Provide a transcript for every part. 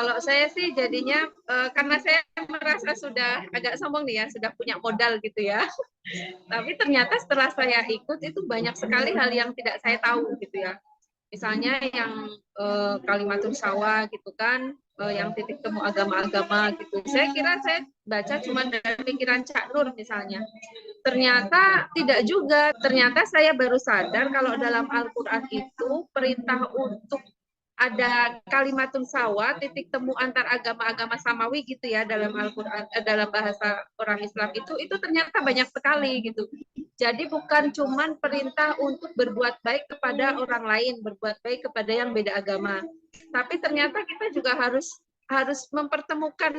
Kalau saya sih jadinya karena saya merasa sudah agak sombong nih ya, sudah punya modal gitu ya. Tapi ternyata setelah saya ikut itu banyak sekali hal yang tidak saya tahu gitu ya. Misalnya yang Kalimatun Syawa gitu kan, yang titik temu agama-agama gitu. Saya kira saya baca cuma dari pikiran Cak Nur misalnya. Ternyata tidak juga. Ternyata saya baru sadar kalau dalam Al-Quran itu perintah untuk ada kalimatun sawa, titik temu antar agama-agama samawi gitu ya dalam Al-Quran, dalam bahasa orang Islam itu ternyata banyak sekali gitu. Jadi bukan cuman perintah untuk berbuat baik kepada orang lain, berbuat baik kepada yang beda agama. Tapi ternyata kita juga harus mempertemukan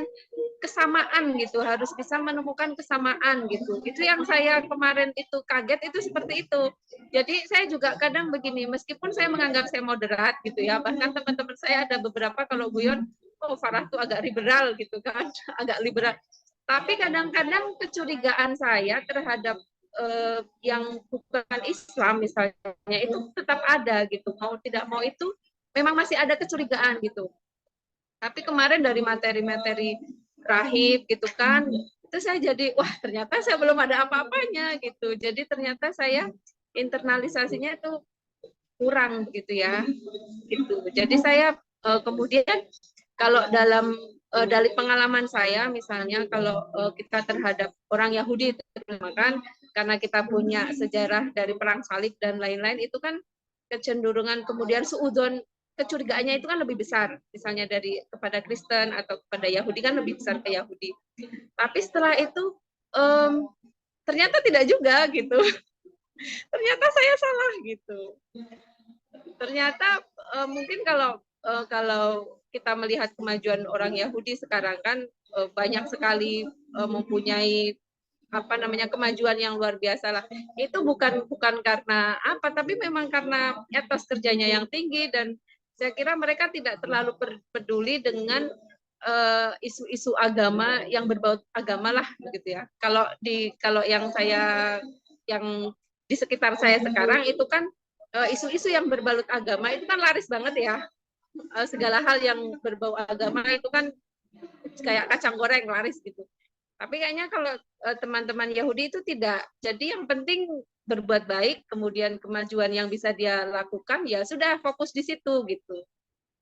kesamaan gitu, harus bisa menemukan kesamaan gitu. Itu yang saya kemarin itu kaget itu seperti itu. Jadi saya juga kadang begini, meskipun saya menganggap saya moderat gitu ya, bahkan teman-teman saya ada beberapa kalau guyon, oh Farah tuh agak liberal gitu kan, agak liberal. Tapi kadang-kadang kecurigaan saya terhadap yang bukan Islam misalnya itu tetap ada gitu, mau tidak mau itu memang masih ada kecurigaan gitu. Tapi kemarin dari materi-materi rahib gitu kan, itu saya jadi wah ternyata saya belum ada apa-apanya gitu. Jadi ternyata saya internalisasinya itu kurang gitu ya. Gitu. Jadi saya kemudian kalau dalam dari pengalaman saya misalnya kalau kita terhadap orang Yahudi terutama kan karena kita punya sejarah dari perang salib dan lain-lain itu kan kecenderungan kemudian suudzon kecurigaannya itu kan lebih besar misalnya dari kepada Kristen atau kepada Yahudi kan lebih besar ke Yahudi. Tapi setelah itu ternyata tidak juga gitu. Ternyata saya salah gitu. Ternyata mungkin kalau kita melihat kemajuan orang Yahudi sekarang kan banyak sekali mempunyai apa namanya kemajuan yang luar biasa lah. Itu bukan karena apa, tapi memang karena etos kerjanya yang tinggi dan saya kira mereka tidak terlalu peduli dengan isu-isu agama yang berbau agama lah begitu ya. Kalau yang di sekitar saya sekarang itu kan isu-isu yang berbalut agama itu kan laris banget ya. Segala hal yang berbau agama itu kan kayak kacang goreng laris gitu. Tapi kayaknya kalau teman-teman Yahudi itu tidak. Jadi yang penting berbuat baik, kemudian kemajuan yang bisa dia lakukan, ya sudah fokus di situ gitu.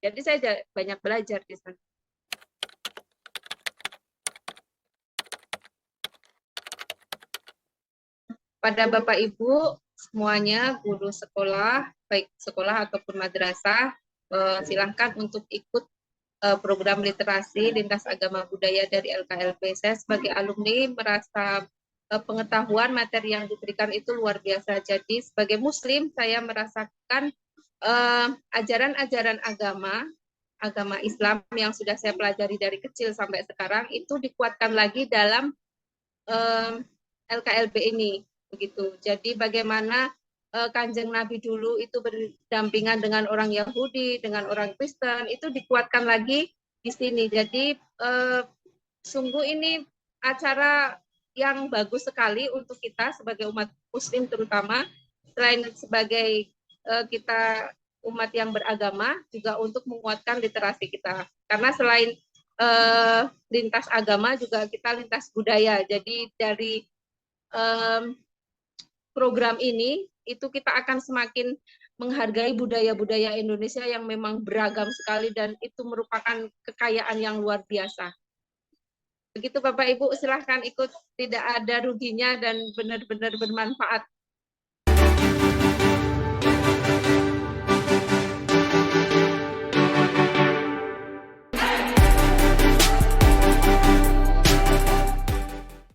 Jadi saya banyak belajar di sana. Pada Bapak Ibu semuanya, guru sekolah, baik sekolah ataupun madrasah, silahkan untuk ikut program literasi lintas agama budaya dari LKLB. Saya sebagai alumni merasa pengetahuan materi yang diberikan itu luar biasa. Jadi sebagai muslim saya merasakan ajaran-ajaran agama Islam yang sudah saya pelajari dari kecil sampai sekarang itu dikuatkan lagi dalam LKLB ini begitu. Jadi bagaimana Kanjeng Nabi dulu itu berdampingan dengan orang Yahudi, dengan orang Kristen, itu dikuatkan lagi di sini. Jadi sungguh ini acara yang bagus sekali untuk kita sebagai umat Muslim terutama, selain sebagai kita umat yang beragama, juga untuk menguatkan literasi kita. Karena selain lintas agama, juga kita lintas budaya. Jadi dari program ini itu kita akan semakin menghargai budaya-budaya Indonesia yang memang beragam sekali dan itu merupakan kekayaan yang luar biasa. Begitu Bapak Ibu, silahkan ikut, tidak ada ruginya dan benar-benar bermanfaat.